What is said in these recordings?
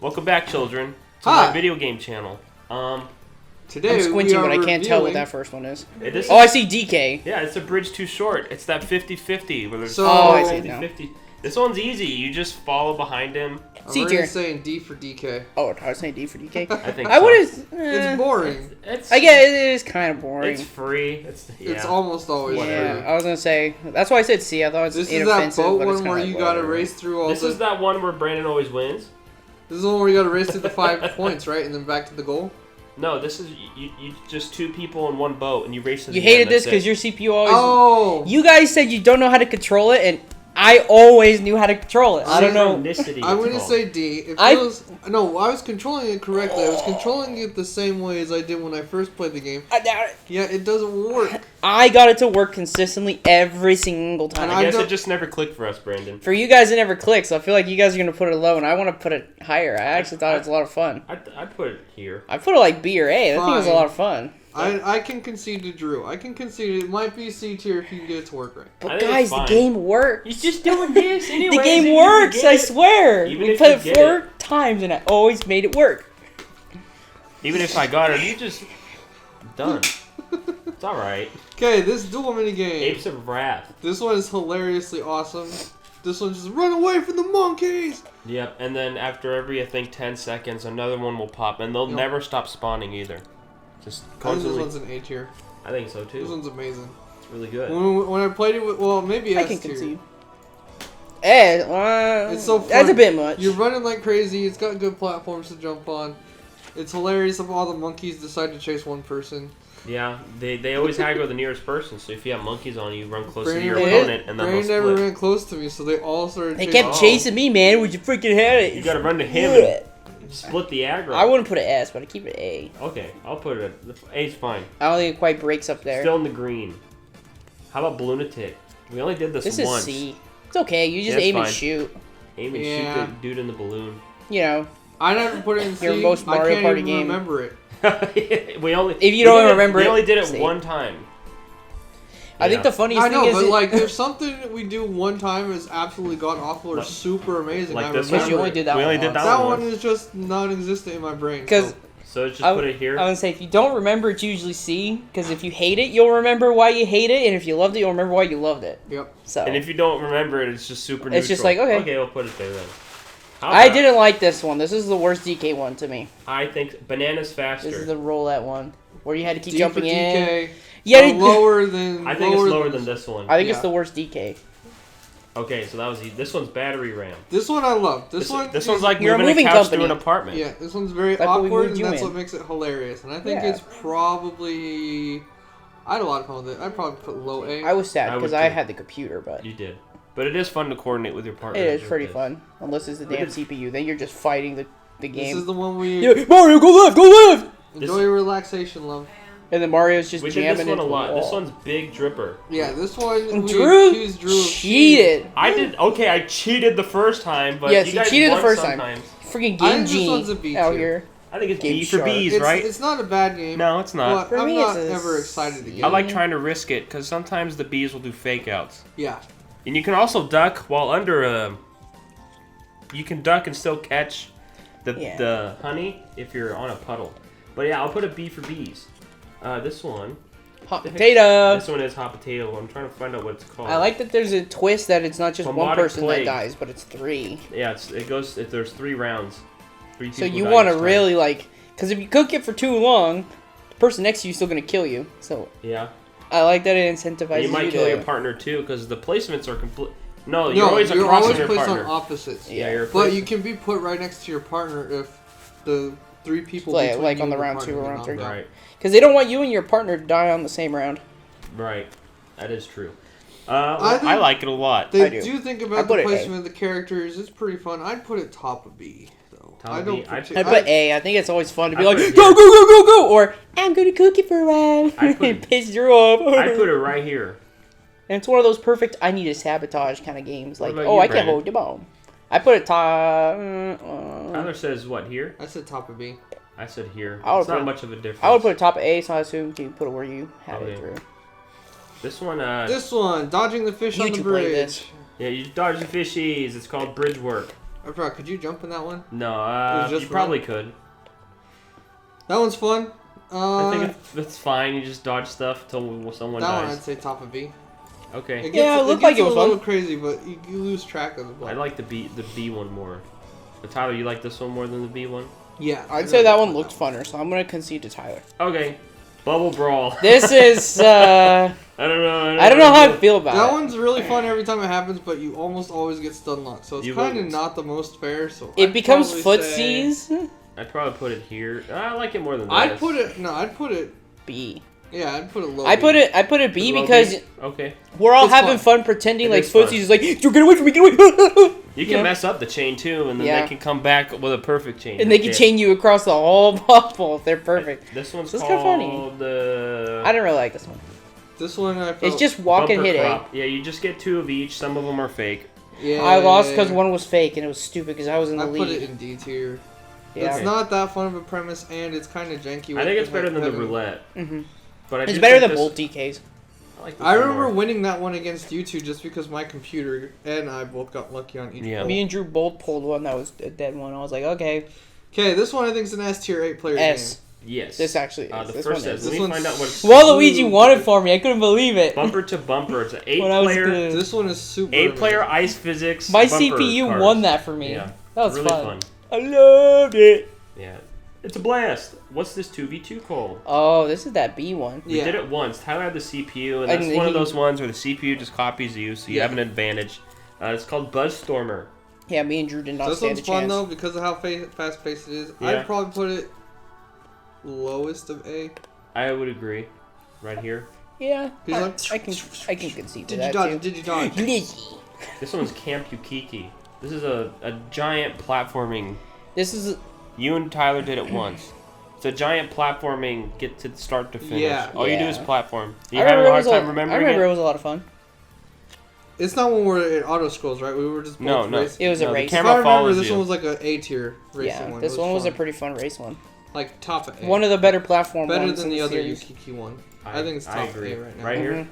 Welcome back, children, to my video game channel. Today I'm squinting, but I can't tell what reviewing- that first one is. Oh, I see DK. Yeah, it's a bridge too short. It's that 50-50 where there's I see it now. 50-50. This one's easy. You just follow behind him. C I'm tier. already saying D for DK. Oh, I was saying D for DK. I think I so. would It's have. boring. It's I get it is kind of boring. It's free. It's almost always Yeah, free. I was gonna say that's why I said C. I thought it's This is that inoffensive, boat but it's one kinda where like you gotta whatever. race through all This the... is that one where Brandon always wins. This is the one where you gotta race through the 5 points, right? And then back to the goal? No, this is you just 2 people in one boat and you race to the You end, hated this that's because it. your CPU always. Oh! You guys said you don't know how to control it, and I always knew how to control it. I don't know. Synchronicity, I'm it's gonna called. say D. It I- feels... No, I was controlling it correctly. I was controlling it the same way as I did when I first played the game. I doubt it. Yeah, it doesn't work. I got it to work consistently every single time. I guess don't- it just never clicked for us, Brandon. For you guys, it never clicks. So I feel like you guys are gonna put it low, and I want to put it higher. I actually thought it was a lot of fun. I'd put it here. I put it like B or A. I think it was a Fine. lot of fun. I can concede to Drew. I can concede it might be C tier if you can get it to work right. But I think it's guys, the fine. game works. You're just doing this anyway. The game works. I swear. Even We if played you it get 4 times, and I always made it work. Even if I got it, you just done. It's all right. Okay, this duel minigame. Apes of Wrath. This one is hilariously awesome. This one just run away from the monkeys. Yep, and then after every, I think, 10 seconds, another one will pop, and they'll Yep. never stop spawning either. Just I think this constantly. one's an A tier. I think so This too. one's amazing. It's really good. When I played it with, well, maybe I S can tier. concede. Eh, It's so fun. That's a bit much. You're running like crazy. It's got good platforms to jump on. It's hilarious if all the monkeys decide to chase one person. Yeah, they always haggle the nearest person, so if you have monkeys on you, run closer to your Brandon- opponent, and then Brandon they'll never split. ran close to me, so they all started They chasing. kept chasing me, man. Would you freaking have it? You gotta run to him and split the aggro. I wouldn't put an S, but I keep it A. Okay, I'll put it at... A's fine. I don't think it quite breaks up there. Still in the green. How about Balloonatic? We only did this This is once. C. It's okay. You just Yeah, it's aim and fine. shoot. Aim and Yeah. shoot the dude in the balloon. You know, I never put it in C. Your most Mario I can't Party even game. remember it. we only... If you don't remember we it, only did it see. one time. I think the funniest I know, thing is but it- like, there's something we do one time is absolutely god awful or Like- super amazing. like I this remember Because you only it. did that We one only did once. that That one one is just non-existent in my brain. Because so. So just I put it here. I would say if you don't remember, it's usually C. Because if you hate it, you'll remember why you hate it, and if you loved it, you'll remember why you loved it. Yep. So And if you don't remember it, it's just super neutral. It's just like, okay. Okay, we'll put it there then. How I about- didn't like this one. This is the worst DK one to me. I think Banana's faster. This is the roulette one where you had to keep D jumping for in. DK. Yeah, Lower than. I think it's lower than this one. I think it's Yeah. the worst DK. Okay, so that was this one's battery RAM. This one I love. This one. This is- one's like You're a moving a moving couch company. through an apartment. Yeah, this one's very Like when we awkward, moved and you that's in. what makes it hilarious. And I think Yeah. it's probably. I had a lot of fun with it. I'd probably put low A. I was sad I because would I too. had the computer, but You did. But it is fun to coordinate with your partner. it is with pretty this. fun. Unless it's the Look damn at- CPU, then you're just fighting the This game. is the one we Yeah, Mario, go left, go left! enjoy your relaxation, love. And then Mario's just We did jamming this one into a lot. the wall. This one's Big Dripper. Yeah, this one we Drew accused Drew of cheated. I did okay. I cheated the first time, but Yes, you he guys cheated the won first time. sometimes. Freaking I Game think this one's a Genie B out tier. here. I think it's Game B for Shark. B's, It's, right? it's not a bad game. No, it's not. But For I'm me, not it's a ever excited to get I it. like trying to risk it because sometimes the bees will do fake outs, Yeah. and you can also duck while under a. You can duck and still catch Yeah. the honey if you're on a puddle. But yeah, I'll put a B for bees. This one. Hot The heck- potato. This one is hot potato. I'm trying to find out what it's called. I like that there's a twist that it's not just one Bombarded person plague. that dies, but it's 3. Yeah, it goes. There's 3 rounds. 3 So people you die want to each time. really like, because if you cook it for too long, the person next to you is still gonna kill you. So Yeah. I like that it incentivizes And you might you kill to. your partner too because the placements are complete. No, No, you're always across from your placed partner. on opposites. Yeah, you're. But you can be put right next to your partner if the 3 people Like- between like you on the and your round partner 2 or get round knocked 3. out. Right, Because they don't want you and your partner to die on the same round. right. That is true. I think I like it a lot. They I do. think I about put the it A. placement of the characters. It's pretty fun. I'd put it top of B. Though. Top I of don't. B. I'd partic- I put A. I think it's always fun to be I like, put it go, here. go, go, go, go! Or, I'm gonna cook it for a while. I put it- Piss Drew off. I put it right here. And it's one of those perfect, I need to sabotage kind of games. Like, about oh, you, I can't Brandon? hold the bomb. I put it top. Tyler says what here? I said top of B. I said here. I would It's not put- much of a difference. I would put it top A, so I assume you put it where you have Okay. it through. This one. This one, dodging the fish You on the two play bridge. this. Yeah, you dodge the fishies. It's called bridge work. I forgot. Could you jump in that one? No, you probably could. That one's fun. I think it's fine. You just dodge stuff till someone dies. That one I'd say top of B. Okay. It looked like it was a little crazy, but you lose track of the. I like the B one more. But Tyler, you like this one more than the B one? Yeah. I'd say that one looked funner, so I'm gonna concede to Tyler. Okay. Bubble Brawl. This is. I don't know. I don't know how I feel about that it. one's really fun every time it happens, but you almost always get stun locked, so it's kind of not the most fair. So it becomes Footsies. I'd probably put it here. I like it more than this. I'd put it B. Yeah, I'd put it low. I put it B because okay. We're all having fun pretending like Footsies is like, you get away from me, get away. You can mess up the chain too, and then they can come back with a perfect chain. And they can chain you across the whole bubble if they're perfect. This one's kind called of funny. I don't really like this one. This one it's just walk and hit A. Yeah, you just get 2 of each. Some of them are fake. Yeah. I lost because one was fake and it was stupid because I was in the lead. I put it in D tier. Yeah. It's not that fun of a premise, and it's kind of janky. I think it's better than the roulette. But it's better than both DKs. I remember winning that one against you two just because my computer and I both got lucky on each one. Me and Drew both pulled one that was a dead one. I was like, okay. Okay, this one I think is an S tier 8 player game. Yes. This actually is. The this first one is. Let me find out what it's Waluigi won it for me. I couldn't believe it. Bumper to bumper. It's an 8-player. This one is super 8-player ice physics. My CPU won that for me. Yeah. That was really fun. I loved it. Yeah. It's a blast. What's this 2v2 called? Oh, this is that B one. We did it once. Tyler had the CPU, and that's one of those ones where the CPU just copies you, so you have an advantage. It's called Buzzstormer. Yeah, me and Drew did not this stand a one's fun chance. though because of how fast paced it is. Yeah. I'd probably put it lowest of A. I would agree. Right here. Yeah, I can concede to that too. Did you dodge? This one's Camp Yukiki. This is a giant platforming. This is. You and Tyler did it once. It's a giant platforming, get to start to finish. Yeah. All you do is platform. You I having a hard time remembering I remember it was a lot of fun. It's not one where it auto scrolls, right? We were just both racing. It was a race. The camera if I remember, follows this you. one was like an A tier racing one. This one was a pretty fun race one. Like top of A. One of the better platform ones. Better than the other series. Yukiki one. I think it's top A right now. Right here.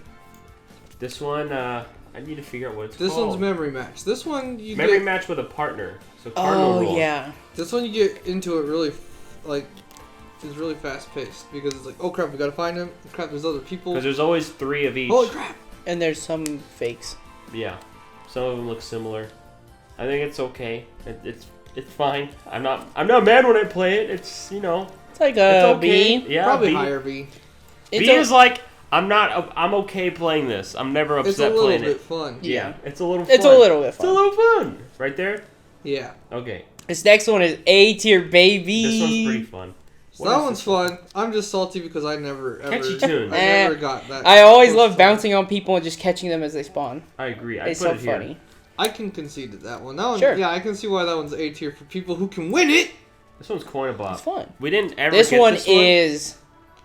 This one, I need to figure out what it's This called. one's memory match. This one you memory get... match with a partner. So cardinal roll. Yeah. This one you get into it really, like, it's really fast paced because it's like, oh crap, we gotta find him. Crap, there's other people. Because there's always 3 of each. Holy crap! And there's some fakes. Yeah, some of them look similar. I think it's okay. It's fine. I'm not mad when I play it. It's It's like a okay. B. Yeah, probably B. higher B. B is like I'm okay playing this. I'm never upset playing it. It's a little bit fun. Yeah, it's a little fun. It's a little bit fun. It's a little fun. Right there? Yeah. Okay. This next one is A tier, baby. This one's pretty fun. So that one's fun. I'm just salty because I never ever. Catchy tune. I never got that. I always love bouncing on people and just catching them as they spawn. I agree. It's so funny. I can concede to that one. That one, sure. Yeah, I can see why that one's A tier for people who can win it. This one's Coin-a-Bop. It's fun. We didn't ever This get one this one. is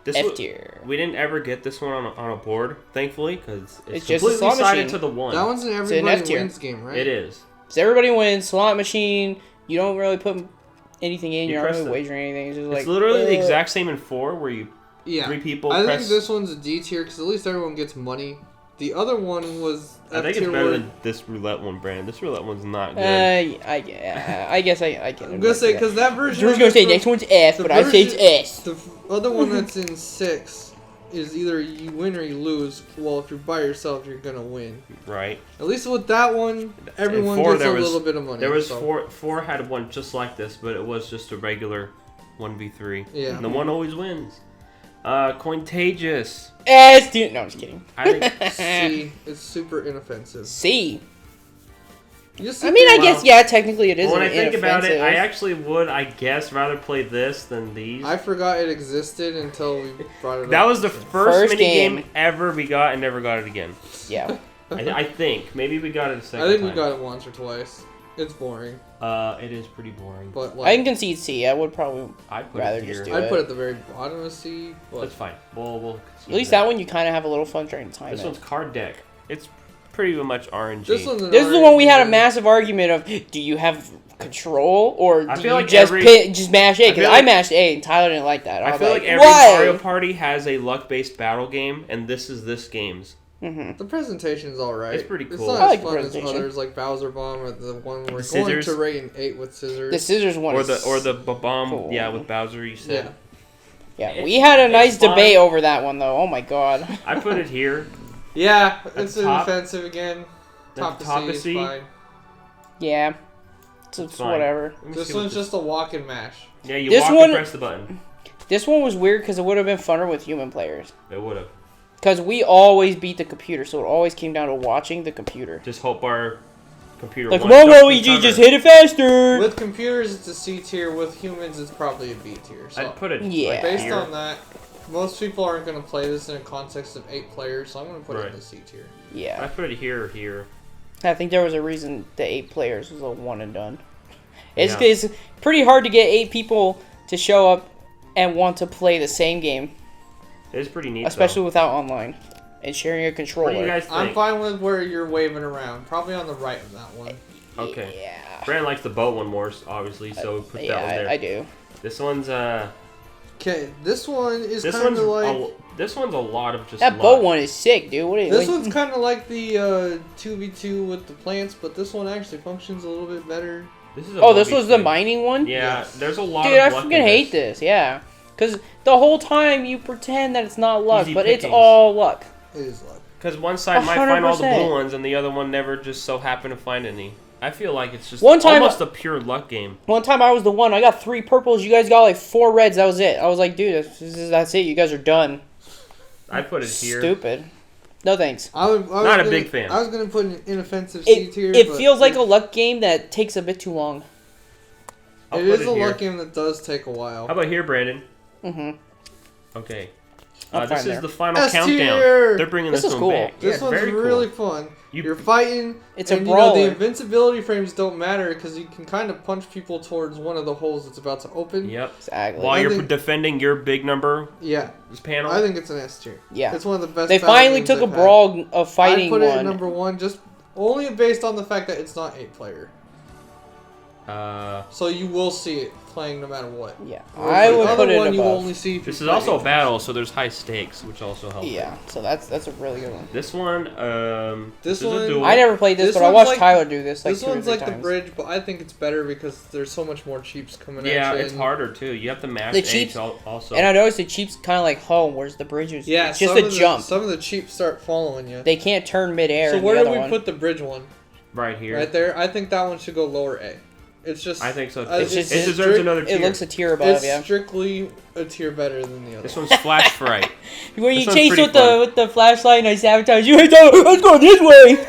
This F tier. We didn't ever get this one on a board, thankfully, because it's just a completely slot sided machine. to the one. That one's an everybody F tier. wins game, right? It is. So everybody wins. Slot machine. You don't really put anything in. You're not press really the- wagering anything. It's just like literally the exact same in 4, where you 3 people I press. think this one's a D tier because at least everyone gets money. The other one was I F think tier. it's better where- than this roulette one, Brandon. This roulette one's not good. I guess I can. I'm gonna say because that version. Drew's gonna say next one's F, but I say it's S. The other one that's in 6 is either you win or you lose. Well, if you're by yourself, you're gonna win. Right. At least with that one, everyone 4, gets a there was- little bit of money. There was so. 4 had one just like this, but it was just a regular 1v3. Yeah. And the one always wins. Cointagious. S tier. No, I'm just kidding. I think C. It's super inoffensive. C. You just I sit mean, there- I guess yeah. Technically, it is. when I think about it, inoffensive. I actually would, I guess, rather play this than these. I forgot it existed until we brought it up. That was the first mini game. game ever we got and never got it again. Yeah. I think. Maybe we got it a second I think time. we got it once or twice. It's boring, It is pretty boring. but I can concede C. I would probably I'd put rather it here. just do I'd it. put it at the very bottom of C. But That's fine. We'll At least that one you kind of have a little fun trying to time This it. one's card deck. It's pretty much RNG. this one's an This is the one we had a RNG. massive argument of: do you have control or I do feel you like just every- just mash A? I Because feel I like- mashed A and Tyler didn't like that. I was feel like every why? Mario Party has a luck-based battle game, and this is this game's. Mm-hmm. The presentation's alright. It's pretty It's cool. not I as like the fun as presentation. others like Bowser Bomb or the one we're The going scissors. to rate an 8 with scissors. The scissors one Or is the bomb, cool. yeah, with Bowser. You said. Yeah. Yeah, we had a nice it's fine. debate over that one though. Oh my god. I put it here. Yeah, At it's the top. offensive again. Top the to top C of is C? fine. Yeah. It's fine. whatever. Let me This see what one's just a walk and mash. Yeah, you This walk one- and press the button. This one was weird because it would have been funner with human players. It would have. Because we always beat the computer, so it always came down to watching the computer. Just hope our computer. Like, won. whoa, Just Luigi, cover. just hit it faster! With computers, it's a C tier. With humans, it's probably a B tier. So I'd put it Yeah. like based here. on that, most people aren't going to play this in a context of 8 players, so I'm going to put it Right. in the C tier. Yeah. I put it here or here. I think there was a reason the 8 players was a one and done. It's, Yeah. it's pretty hard to get 8 people to show up and want to play the same game, It is pretty neat. especially without online and sharing a Though. controller. What do you guys think? I'm fine with where you're waving around. Probably on the right of that one. Okay. Yeah. Brandon likes the boat one more, obviously, so we put that one there. I do. This one's Okay, this one is this kind one's of like... this one's a lot of just That luck. boat one is sick, dude. What is This like, one's kind of like the 2v2 with the plants, but this one actually functions a little bit better. This is a Oh, this was the 1v3. mining one? Yeah, Yes. there's a lot Dude, of I luck freaking in hate this, yeah. Because the whole time you pretend that it's not luck, Easy but it's pickings. all luck. It is luck. Because one side might find all the 100%. blue ones, and the other one never just so happened to find any. I feel like it's just One time- almost a pure luck game. One time I was the one, I got 3 purples, you guys got like 4 reds, that was it. I was like, dude, that's it, you guys are done. I put it here. Stupid. No thanks. I was Not a gonna- big fan. I was going to put an inoffensive C tier. It but feels like a luck game that takes a bit too long. I'll It put is it a here. luck game that does take a while. How about here, Brandon? Mm-hmm. Okay. I'm This fine is there. the final S countdown. tier! They're bringing This this, is one cool. back. This Yeah, one's very really cool. fun. You- You're fighting. It's a and, brawler. the invincibility frames don't matter because you can kind of punch people towards one of the holes that's about to open. Yep. Exactly. While I you're think- defending your big number, Yeah, this panel. I think it's an S tier. Yeah. It's one of the best. They battle finally games took a they've had. brawl, a fighting I put it at one. number 1 just only based on the fact that it's not 8 player. So you will see it playing no matter what. Yeah. Whereas I the would other put it one you above. only see if this you is play also a 8 battle, so there's high stakes, which also helps. Yeah, so that's a really good one. This one, This is a one- duel. I never played this, This but I one's watched like- Tyler do this like This 2 or one's 3 like times. the bridge, but I think it's better because there's so much more cheaps coming Yeah, at you. it's harder too. You have to mash The the cheats- also. And I noticed the cheap's kind of like home, whereas the bridge is Yeah, it's just some a of the- jump. Some of the cheaps start following you. They can't turn midair. So in where the do other we one. put the bridge one? right here. Right there. I think that one should go lower A. It's just. I think so. It's just- it deserves another tier. It looks a tier above, It's yeah. strictly a tier better than the other. This one's Flash Fright. When you This one's chase pretty with fun. the flashlight and I sabotage you, let's go this way.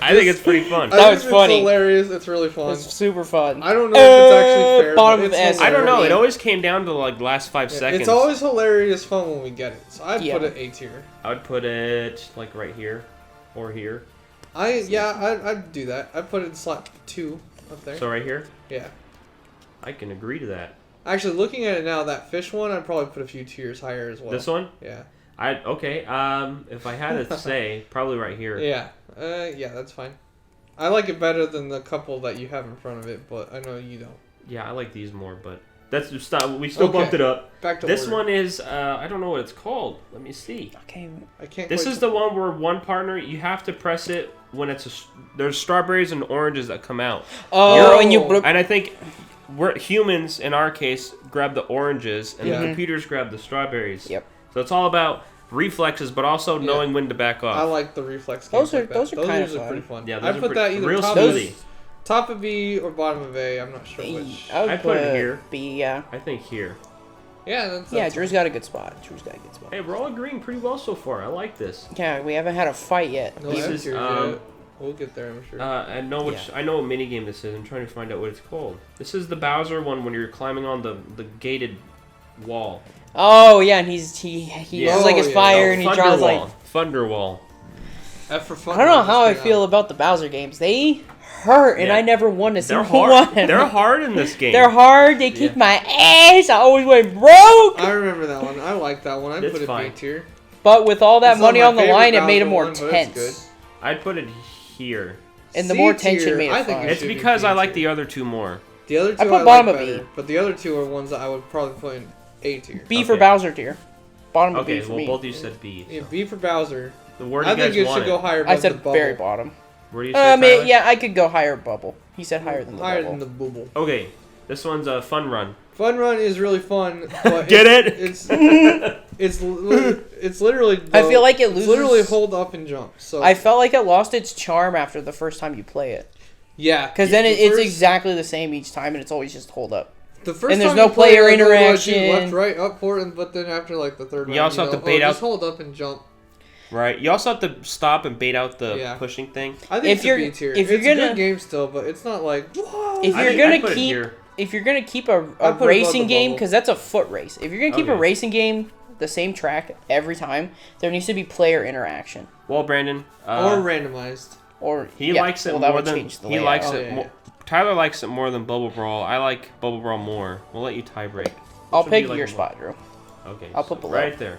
I think it's pretty fun. That I was think funny. It's hilarious. It's really fun. It's super fun. I don't know if it's actually fair. bottom but of it's S. I don't know. hilarious. It always came down to like the last 5 seconds. It's always hilarious fun when we get it. So I'd Yeah. put it A tier. I would put it like right here or here. I'd do that. I'd put it in slot 2 up there. So right here, Yeah. I can agree to that. Actually, looking at it now, that fish one, I'd probably put a few tiers higher as well. This one, Yeah. okay. If I had to say, probably right here. Yeah. Yeah, that's fine. I like it better than the couple that you have in front of it, but I know you don't. Yeah, I like these more, but that's just not. We still Okay. bumped it up. Back to This order. one is I don't know what it's called. Let me see. Okay. I can't. This quite is the one where one partner you have to press it when there's strawberries and oranges that come out. Oh, and you. You're- And I think we're humans in our case grab the oranges and Yeah. the computers grab the strawberries. Yep. So it's all about reflexes, but also knowing when to back I off. like the reflex. Those games are- like that. those are kinda usually fun. pretty fun. Yeah, I those are put that either real top smoothie. top of B or bottom of A. I'm not sure which. I would I put it here. B, yeah. I think here. Yeah, that's Yeah, Drew's got a good spot. Drew's got a good spot. Hey, we're all agreeing pretty well so far. I like this. Yeah, we haven't had a fight yet. No, This I'm is, curious. We'll get there, I'm sure. I know which Yeah. I know what minigame this is. I'm trying to find out what it's called. This is the Bowser one when you're climbing on the gated wall. Oh yeah, and he Yeah. uses like his Oh, yeah. fire and he draws like. Thunder Wall. F for fun. I don't know how I feel about the Bowser games. They hurt, and Yeah. I never won a They're single hard. one. They're hard in this game. They're hard. They kick Yeah. my ass. I always went broke. I remember that one. I like that one. I'd It's put it fine. B tier. But with all that It's not money my on the favorite line, it made it Bowser more one, but it's tense. good. I'd put it here. And the C more tier, tension made I it think fun. it It's should be because B I like tier. the other two more. The other two I I, put like bottom of better, B. but the other two are ones that I would probably put in A tier. B for Okay. Bowser tier. Bottom of Okay, B for well me. both of you said B. Yeah, so. B for Bowser. Where do I you guys think it want should go higher above I the said bubble. very bottom. Where do you say, Tyler? Yeah, I could go higher bubble. He said higher than the Higher bubble. than the bubble. Okay, this one's a fun run. Fun run is really fun, but Get it? It's literally. I feel like it it's loses. literally hold up and jump. So I felt like it lost its charm after the first time you play it. yeah, Because then the it's first- exactly the same each time, and it's always just hold up. The first and there's time no you play player it, I go, do I do interaction. left, right, up, forward, but then after like the third round, You also have to bait out- just hold up and jump. Right. You also have to stop and bait out the Yeah. pushing thing. I think If it's you're- a B tier. if you're It's a gonna- good game still, but it's not like. Whoa. If I you're think I'd gonna put it keep, here. if you're gonna keep I'd a put it above racing the game, bubble. because that's a foot race. If you're gonna keep a Okay. racing game, the same track every time, there needs to be player interaction. Well, Brandon. Or randomized. Or He yeah, likes it well, that more would than change the he layout. likes Oh, it. yeah, More, yeah. Tyler likes it more than Bubble Brawl. I like Bubble Brawl more. We'll let you tie break. I'll Which one do you pick like your more? spot, Drew. Okay. I'll put below. right there.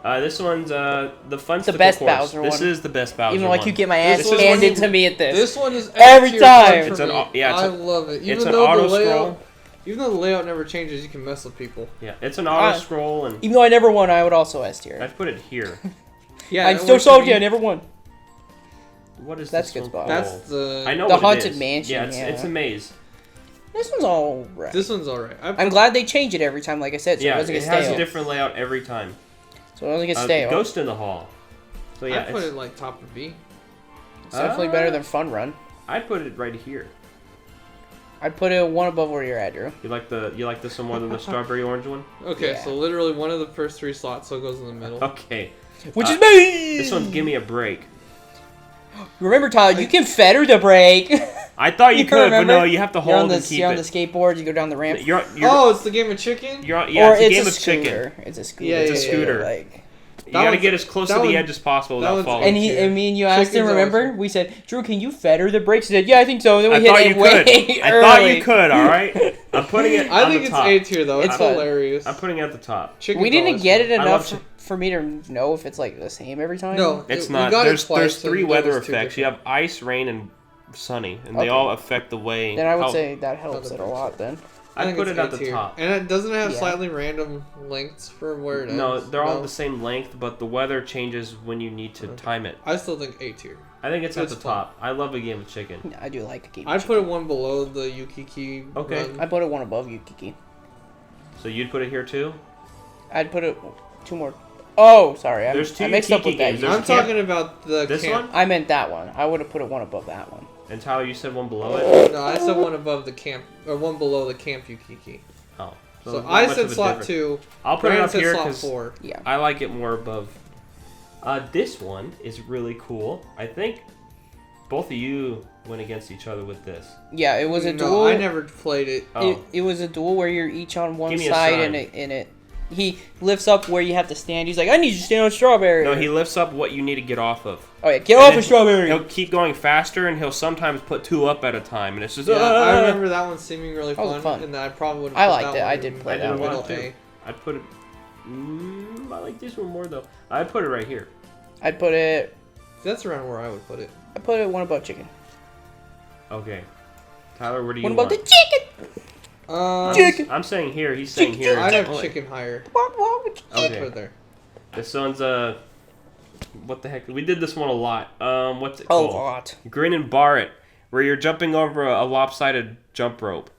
This one's the fun. The best course. Bowser This one. is the best Bowser Even like one. you get my This ass is handed when to me at this. This one is Every S tier time. fun It's for an me. au- yeah, it's I a- love it. it's Even an though auto the layout, scroll. even though the layout never changes, you can mess with people. Yeah, it's an auto scroll, and Even though I never won, I would also S tier. I'd put it here. Yeah, I'm that so works for salty me. I never won. What is That's this good one spot. That's called? the. I know The what it Haunted is. Mansion, Yeah, it's yeah. a maze. This one's all right. This one's alright. I'm glad they change it every time, like I said, so it Yeah, doesn't it get has stale. a different layout every time. So it doesn't get stale. Ghost in the Hall. So yeah, I put it like top of B. It's definitely better than Fun Run. I'd put it right here. I'd put it one above where you're at, Drew. You like this one more than the strawberry orange one? Okay, Yeah. so literally one of the first three slots, so it goes in the middle. Okay. Which is me! This one's Give Me a Break. Remember, Tyler, you can fetter the break. I thought you could, but Remember? no, you have to You're on hold the, and keep you're on the it. skateboard, you go down the ramp. You're Oh, it's the game of chicken? yeah, or it's a game of scooter. chicken. It's a scooter. Yeah, It's a scooter. Like, You That gotta one's- get as close to that the one- edge as possible that without one's- falling. and me and you asked him, Chicken's remember? awesome. We said, Drew, can you fetter the brakes? He said, yeah, I think so. And then we I hit thought it you way could. I early. thought you could. All right. I'm putting it. I on think the it's top. A tier though. It's It's fun. hilarious. I'm putting it at the top. Chicken's We didn't always get fun. it I enough love for me to know if it's like the same every time. No, It's we not. got it There's twice, three and weather that was two effects. You different. have ice, rain, and sunny, and Okay. they all affect the way. Then I would how- say that helps Not it the a lot then. I I'd think put it's it A at the tier. top. And it doesn't have Yeah. slightly random lengths for where it ends. No, they're all No. the same length, but the weather changes when you need to time it. I still think A tier. I think it's at It's the fun. top. I love a game of chicken. Yeah, I do like a game. I'd put it one below the Yukiki. Okay. run. I put it one above Yukiki. So you'd put it here too? I'd put it two more. Oh, sorry. There's two I mixed up Yukiki with that. games. There's I'm camp- talking about the This camp. one? I meant that one. I would have put it one above that one. And Tyler, you said one below it? No, I said one above the camp, or one below the camp Yukiki. Oh. So not I much said of a slot difference. 2. I'll put it Brandon up said here slot because 4. Yeah. I like it more above. This one is really cool. I think both of you went against each other with this. Yeah, it was a No, duel. I never played it. Oh. It was a duel where you're each on one Give me a side sign. and it he lifts up where you have to stand. He's like, I need you to stand on strawberry. No, he lifts up what you need to get off of. Oh yeah, get And off then of strawberry. He'll keep going faster, and he'll sometimes put two up at a time, and it's just. Yeah, I remember that one seeming really That was fun, fun. and I probably would. I liked it. I did play that one. middle too. A. I'd put it. I like this one more though. I'd put it right here. I'd put it. That's around where I would put it. I put it one above chicken. Okay. Tyler, where do you One want? above the chicken. Chicken. I'm saying here. He's saying Chicken. here. I'd have Oh, chicken higher. Okay. I'd put it there. This one's what the heck? We did this one a lot. What's it A called? lot. Grin and bar it, where you're jumping over a lopsided jump rope.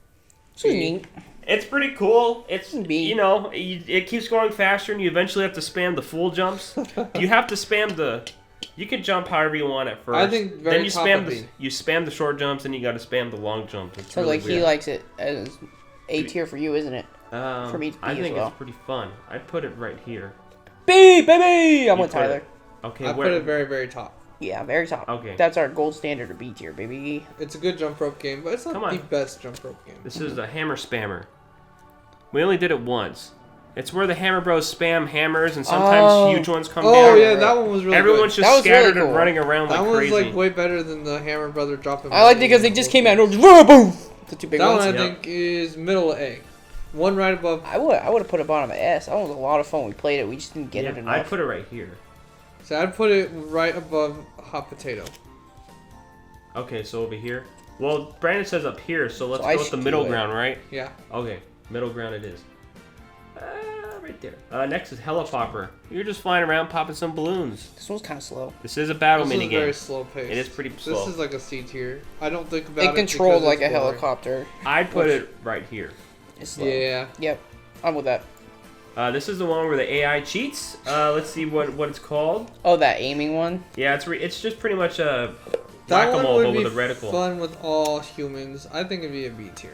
Neat. It's pretty cool. It's B. you know it keeps going faster, and you eventually have to spam the full jumps. You have to spam the. You can jump however you want at first. I think very then you top spam of the B. you spam the short jumps, and you got to spam the long jumps. It's So really like he weird. likes it as A tier for you, isn't it? for me to I be as think well. it's pretty fun. I'd put it right here. B baby. I'm You with put Tyler. it- Okay, I where? put it very, very top. Yeah, very top. Okay. That's our gold standard of B tier, baby. It's a good jump rope game, but it's not Come on. the best jump rope game. This is the hammer spammer. We only did it once. It's where the Hammer Bros spam hammers, and sometimes Oh. huge ones come Oh down. yeah, that one was really Everyone's good. That just was really scattered cool. and running around That like one's crazy. like way better than the Hammer Brother dropping. I liked it because they just came out and just boom. The two big That ones. one I Yep. think is middle A. One right above. I would have put it bottom of S. That was a lot of fun. We played it. We just didn't get it Yeah, enough. I'd put it right here. So I'd put it right above hot potato. Okay, so over here. Well, Brandon says up here, so let's So I go with the skew middle it. ground, right? Yeah. Okay, middle ground it is. right there. Next is Helipopper. You're just flying around popping some balloons. This one's kind of slow. This is a battle This is minigame. very slow paced. It is pretty slow. This is like a C tier. I don't think about it. It controlled because like a it's boring. helicopter. I'd put it right here. It's slow. Yeah. Yep. I'm with that. This is the one where the AI cheats. Let's see what it's called. Oh, that aiming one? Yeah, it's just pretty much a That one whack-a-mole would but be with a reticle. fun with all humans. I think it'd be a B tier.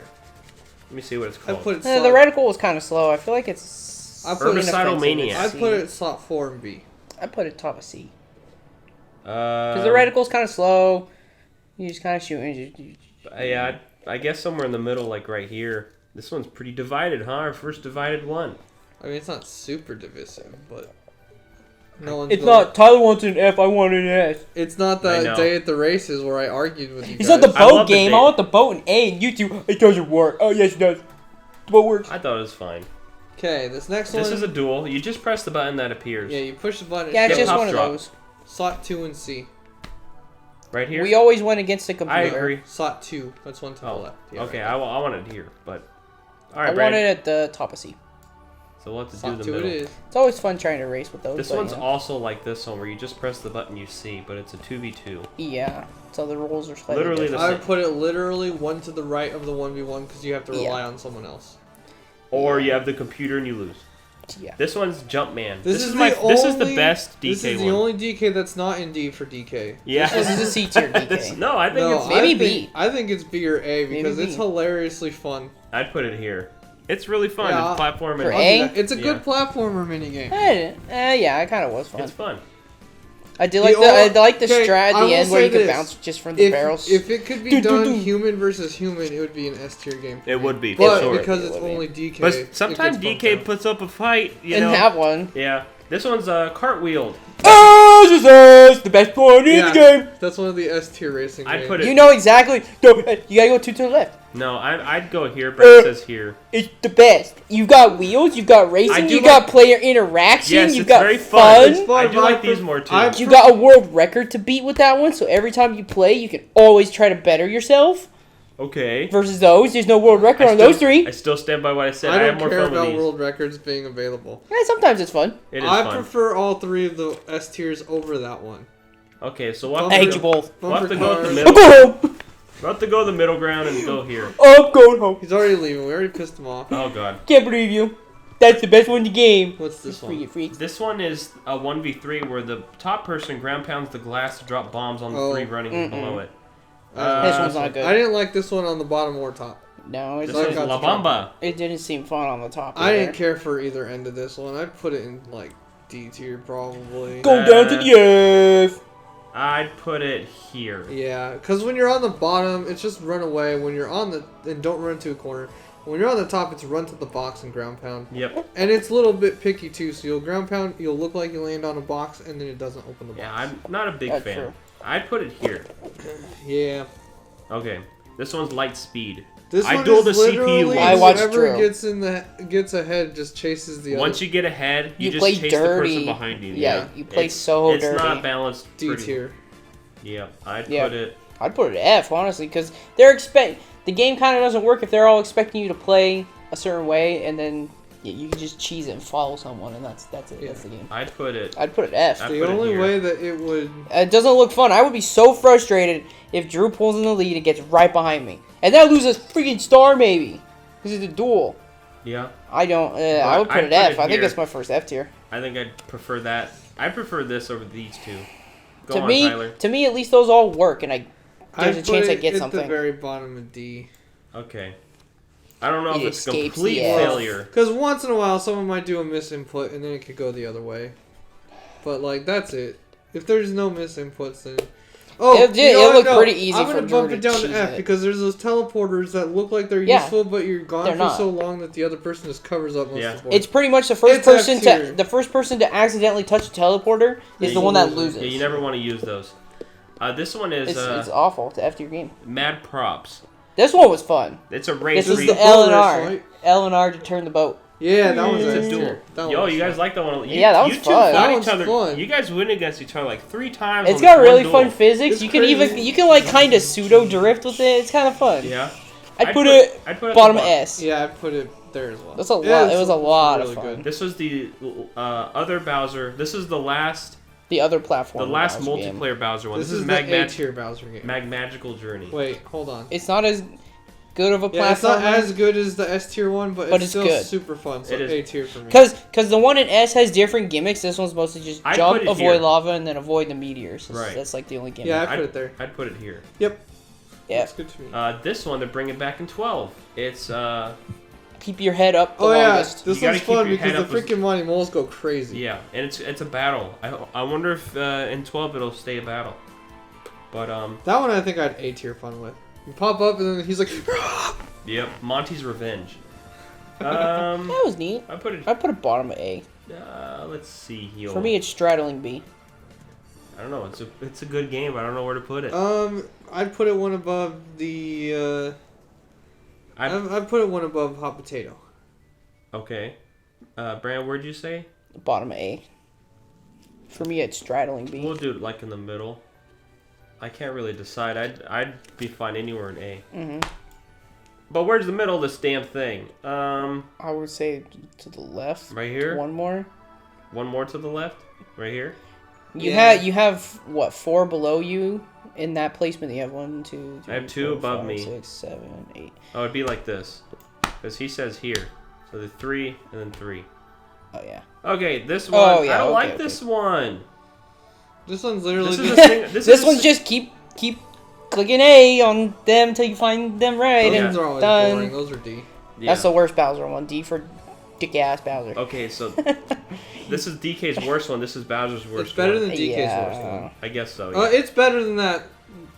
Let me see what it's I called. put it. The slot, reticle was kind of slow. I feel like it's... I put it- Herbicidal inoffensive. Maniac. It's I put C. it slot 4 and B. I put it top of C. Because the reticle's kind of slow. You just kind of shoot and you Yeah, I guess somewhere in the middle, like right here. This one's pretty divided, huh? Our first divided one. I mean, it's not super divisive, but no one's. It's going- not, Tyler wants an F, I want an S. It's not I the know. day at the races where I argued with you It's guys. not the I love boat the game, day- I want the boat in A, and you two, it doesn't work. Oh, yes, it does. The boat works. I thought it was fine. Okay, this next one. This is a duel. You just press the button that appears. Yeah, you push the button. Yeah, it's Yeah, just pop one of drop. those. Slot 2 and C. Right here? We always went against the computer. I agree. Slot 2. That's one to the Oh, left. Yeah, okay. right. I want it here, but... I Alright, want Brad. it at the top of C. So we'll have to do Slot the 2 it middle. is. It's always fun trying to race with those. This but, one's yeah. also like this one, where you just press the button you see, but it's a 2v2. Yeah, so the rules are slightly Literally different. I would put it literally one to the right of the 1v1 because you have to rely on someone else. Or you have the computer and you lose. Yeah. This one's Jumpman. This is This is the only- best DK This is one. the only DK that's not in D for DK. Yeah. This is a C tier This- DK. no, I think No, it's... Maybe I think, B. I think it's B or A because Maybe it's B. hilariously fun. I'd put it here. It's really fun. Yeah, It's platform for and... I'll do A? that. It's a good Yeah. platformer minigame. Yeah, it kind of was fun. It's fun. I did The like I like the okay, strat at I the will end where say you could this. bounce just from the barrels. If it could be Dun, dun, done dun. human versus human, it would be an S tier game. For It me. would be, for But sure. because It it's would be. only DK, But it sometimes gets DK bumped puts up a fight, you and know. that one. Yeah. This one's cartwheeled. Oh, this is the best point in Yeah. the game. That's one of the S tier racing I'd games. put it... You know exactly. No, you gotta go two to the left. No, I'd go here, but it says here. It's the best. You've got wheels, you've got racing, do you like- got player interaction, Yes, you've it's got very fun. It's fun, I do but like I these pref- more, too. I You got a world record to beat with that one, so every time you play, you can always try to better yourself. Okay. Versus those, there's no world record I on still- those three. I still stand by what I said. I I have don't more care fun with about these. world records being available. Yeah, sometimes it's fun. It is I fun. prefer all three of the S tiers over that one. Okay, so we'll Bumper- I have, hate to you go, both. we'll have to go with the cars. middle. I'm going home. We'll have to go the middle ground and go here. I'm going home. He's already leaving. We already pissed him off. Oh god. Can't believe you. That's the best one in the game. What's this Free one? freaks. This one is a 1v3 where the top person ground pounds the glass to drop bombs on the Oh. three running below it. This one's not good. I didn't like this one on the bottom or top. No, This it's, I one's got La the drop. Bamba. it didn't seem fun on the top. I either. didn't care for either end of this one. I'd put it in like D tier probably. Go down to the F. I'd put it here. Yeah, because when you're on the bottom, it's just run away. When you're on the and don't run to a corner. When you're on the top, it's run to the box and ground pound. Yep. And it's a little bit picky too. So you'll ground pound, you'll look like you land on a box, and then it doesn't open the box. Yeah, I'm not a big That's fan. true. I'd put it here. Yeah. Okay. This one's light speed. This I one duel is the CPU literally once. I watched whoever Drew. gets ahead just chases the Once other. you get ahead, you, You just play chase dirty. the person behind you. Yeah, you play It's- so it's dirty. not balanced. D pretty- tier. Yeah, I'd Yeah. put it. I'd put it at F, honestly, because the game kind of doesn't work if they're all expecting you to play a certain way, and then you can just cheese it and follow someone, and that's it. Yeah. That's the game. I'd put it. I'd put it F. I'd The put it only here. way that it would. It doesn't look fun. I would be so frustrated if Drew pulls in the lead and gets right behind me, and then I lose a freaking star maybe because it's a duel. Yeah, I don't. I would put I'd it put F. it I think here. that's my first F tier. I think I'd prefer that. I prefer this over these two. Go To on, me, Tyler. at least those all work, and there's I'd a put chance I it get at something. the very bottom of D. Okay. I don't know It if it's escapes complete the F. failure. Because once in a while, someone might do a misinput, and then it could go the other way. But like that's it. If there's no misinputs, then It what? looked No, pretty easy I'm for gonna Drew bump to it down cheese to F it. because there's those teleporters that look like they're Yeah. useful, but you're gone They're for not. so long that the other person just covers up most Yeah. of the board. It's pretty much the first It's F person tier. to accidentally touch the teleporter is Yeah, the you one that lose it. loses. Yeah, you never want to use those. This one is It's awful to F tier game. Mad Props. This one was fun. It's a race. This is is where the you- boat L and race, R. right? L and R to turn the boat. Yeah, that was It's S a tier. duel. That Yo, was you guys fun. like that one? Yeah, that was you two fun. fought That each one's other. fun. You guys went against each other like 3 times. It's on got this really one fun duel. physics. It's You can crazy. like kind of pseudo drift with it. It's kind of fun. Yeah. I'd put it I'd put it at bottom the S. Yeah, I put it there as well. That's a lot. Yeah, It was a it's lot really of fun. good. This was the other Bowser. This is the last The other platform. the last Bowser game. multiplayer Bowser one. This This is is the A-tier Bowser game. Magical Journey. Wait, hold on. It's not as good of a Yeah, it's platform. not as good as the S-tier one, but it's still good. super fun. So It is. A-tier for me. Because the one in S has different gimmicks. This one's mostly just I'd jump, put it avoid here. lava, and then avoid the meteors. Right. That's like the only gimmick. Yeah, I put it there. I'd put it here. Yep. Yeah. That's good to me. This one they're bringing back in 12. It's Keep your head up the Oh yeah, longest. this You gotta one's keep fun your because head the up as- freaking Monty Moles go crazy. yeah, and it's a battle. I wonder if in 12 it'll stay a battle. But That one I think I had A-tier fun with. You pop up and then he's like, yep, Monty's Revenge. That was neat. I put it. I put it bottom of A. Let's see here. For me, it's straddling B. I don't know. It's a good game. I don't know where to put it. I'd put it one above the. I'd put it one above Hot Potato. Okay. Brand, where'd you say? Bottom of A. For me, it's straddling B. We'll do it like in the middle. I can't really decide. I'd be fine anywhere in A. Mm-hmm. But where's the middle of this damn thing? I would say to the left. Right here? One more. One more to the left? Right here? You Yeah. have what, 4 below you in that placement? You have 1, 2, 3, I have 2 4, above 5, me. 6, 7, 8. Oh, it'd be like this. Because he says here. So the 3 and then 3. Oh yeah. Okay, this one. Oh, yeah, I don't okay, like okay. this one. This one's literally This is just. a thing. This one's just keep clicking A on them till you find them right, Those and ones are always done. boring. Those are D. Yeah. That's the worst Bowser one. D for dick ass Bowser. Okay, so this is DK's worst one. This is Bowser's worst It's better one. than DK's Yeah. worst one. I guess so. Yeah. It's better than that.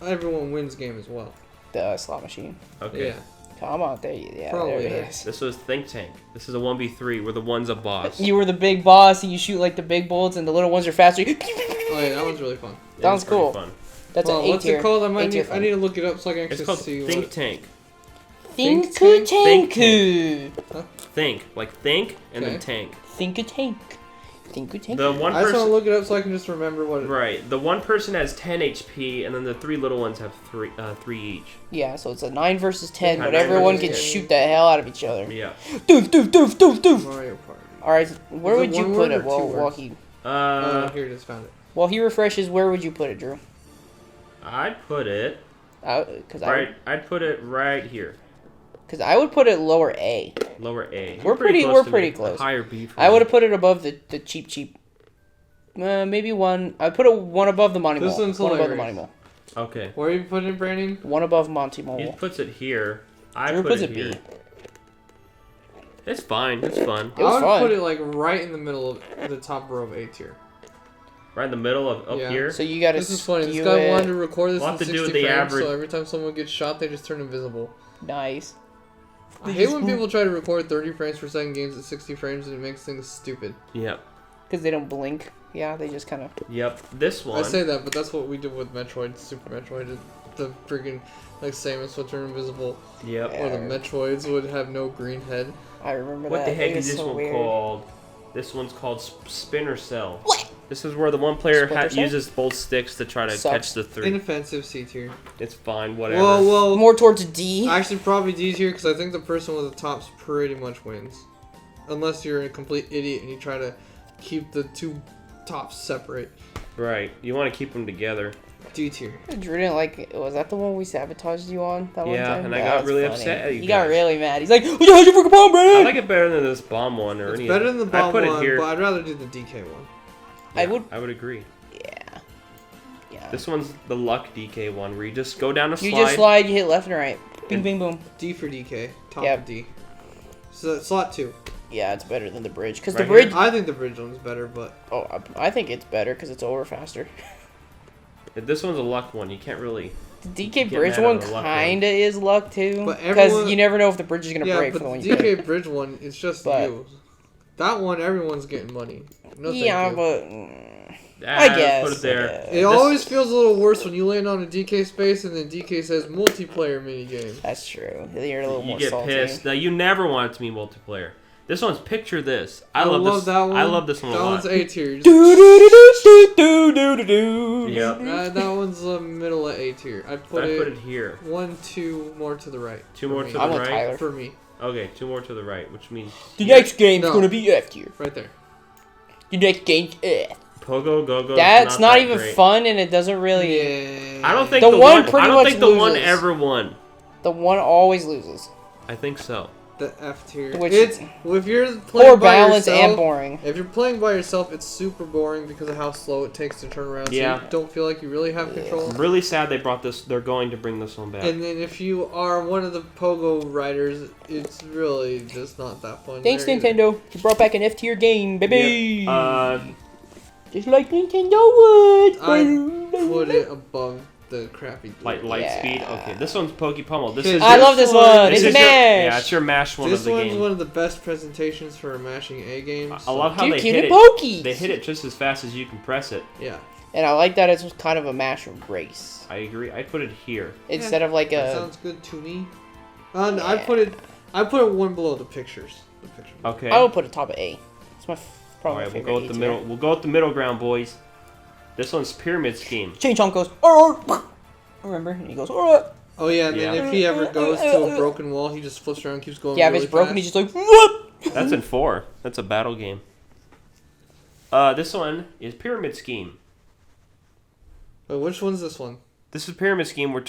Everyone wins game as well. The slot machine. Okay. Yeah. Come on, there you, yeah, Probably there it is. is. This was Think Tank. This is a 1v3 where the one's a boss. You were the big boss, and you shoot like the big bullets, and the little ones are faster. Oh yeah, that one's really fun. It Sounds was pretty cool. Fun. That's Well, an A what's tier. it called? A tier I need to look it up so I can It's actually called see Think what. Tank. Think Think tank. Think. Like think and then Okay. tank. Think a tank. Think a tank. The one I just want to person. look it up so I can just remember what. Right. The one person has 10 HP and then the 3 little ones have 3 each. Yeah, so it's a 9 versus 10, Yeah, but 9 everyone versus can 10. shoot the hell out of each other. Yeah. Doof, doof, doof, doof, doof. Mario Party. All right, where Is it would you one put word it or two while words? he Here it is. Found it. while he refreshes? Where would you put it, Drew? I'd put it Because right. I'd put it right here. I would put it lower A. Lower A. We're You're pretty close to pretty me. close. Higher B. For I me. would have put it above the cheap. Maybe one. I put it one above the Monty This Mole. one's One above the hilarious. Monty Mole. Okay. Where are you putting it, Brandon? One above Monty He Mole. puts it here. I Drew put puts it it here. B. It's fine. It's fun. It was I would fun. put it like right in the middle of the top row of A tier. Right in the middle of up Yeah. here. So you got to This is funny. This skew guy wanted it. to record this We'll in have to 60 do the frames, average- so every time someone gets shot, they just turn invisible. Nice. I hate when people try to record 30 frames per second games at 60 frames and it makes things stupid. Yep. Because they don't blink. Yeah, they just kind of. Yep. This one. I say that, but that's what we did with Metroid, Super Metroid. The freaking, like, Samus would turn invisible, Yep. Yeah. or the Metroids would have no green head. I remember What that. the heck It is was this so one weird. called? This one's called Spinner Cell. What? This is where the one player Splinter Cell? uses both sticks to try to Sucks. catch the 3. Inoffensive C tier. It's fine. Whatever. Well, More towards D. actually probably D tier because I think the person with the tops pretty much wins. Unless you're a complete idiot and you try to keep the two tops separate. Right. You want to keep them together. D tier. Drew didn't like it. Was that the one we sabotaged you on? That one Yeah, time? and I That got was really funny. upset at you He got guys. really mad. He's like, "Oh, yeah, how'd you freaking bomb, Brandon?" I like it better than this bomb one or It's any. better than the bomb I put one, it here. but I'd rather do the DK one. I would. I would agree. Yeah. This one's the luck DK one where you just go down a slide. You just slide, you hit left and right. Bing, And- bing, boom. D for DK. Top Yep. of D. So slot 2. Yeah, it's better than the bridge. Because Right the bridge. I think the bridge one's better, but Oh, I think it's better because it's over faster. This one's a luck one. You can't really. The DK Get bridge mad one at the luck kinda is luck too. But Because everyone- you never know if the bridge is gonna yeah, break but for the one the you DK hit. bridge one, it's just But- you. That one, everyone's getting money. No, Yeah, thank you. but. Ah, I guess. Put it there. I guess. It This- always feels a little worse when you land on a DK space and then DK says multiplayer minigame. That's true. You're a little You more get salty. pissed. Now you never want it to be multiplayer. This one's picture this. I love this. that one. I love this one a That lot. one's A tier. Do do do do do do do do. Yep. That one's middle of A tier. I'd put I it, put it here. 1, 2 more to the right. Two for more me. to the I'm with right. Tyler. For me. Okay, 2 more to the right, which means The next game's No. gonna be F tier. Right there. The next game's F. Pogo Go-Go. That's not that even great. fun, and it doesn't really. Yeah. I don't think The the one one. pretty I don't much think the one loses. ever won. The one always loses. I think so. The F tier. Which- It's if you're playing Poor by balance yourself, and boring. If you're playing by yourself, it's super boring because of how slow it takes to turn around. Yeah. So you don't feel like you really have control. I'm really sad they brought this. They're going to bring this one back. And then if you are one of the Pogo riders, it's really just not that fun. Thanks, There either. Nintendo. You brought back an F tier game, baby. Yep. Just like Nintendo would. I put it above the crappy duel. Light Yeah. speed. Okay, this one's Poke Pummel. This Okay, is. I your- love this one- one. this It's a is your- mash. Yeah, it's your mash one This of the one's game. one of the best presentations for mashing A games. I love how Dude, they cute hit and it. pokies. They hit it just as fast as you can press it. Yeah. And I like that it's kind of a mash race I agree. I put it here. instead of like That a. sounds good to me. I put it one below the pictures. The picture. Okay. I would put it top of A. It's my All probably right, my we'll favorite go with A the tier. middle. We'll go with the middle ground, boys. This one's Pyramid Scheme. Chain Chomp goes. "Arr!" Remember? And he goes. "Arr!" Oh yeah, and then Yeah. if he ever goes to a broken wall, he just flips around, and keeps going. Yeah, if really it's broken, fast. he's just like. "Whoop!" That's in 4. That's a battle game. This one is Pyramid Scheme. Wait, which one's this one? This is Pyramid Scheme where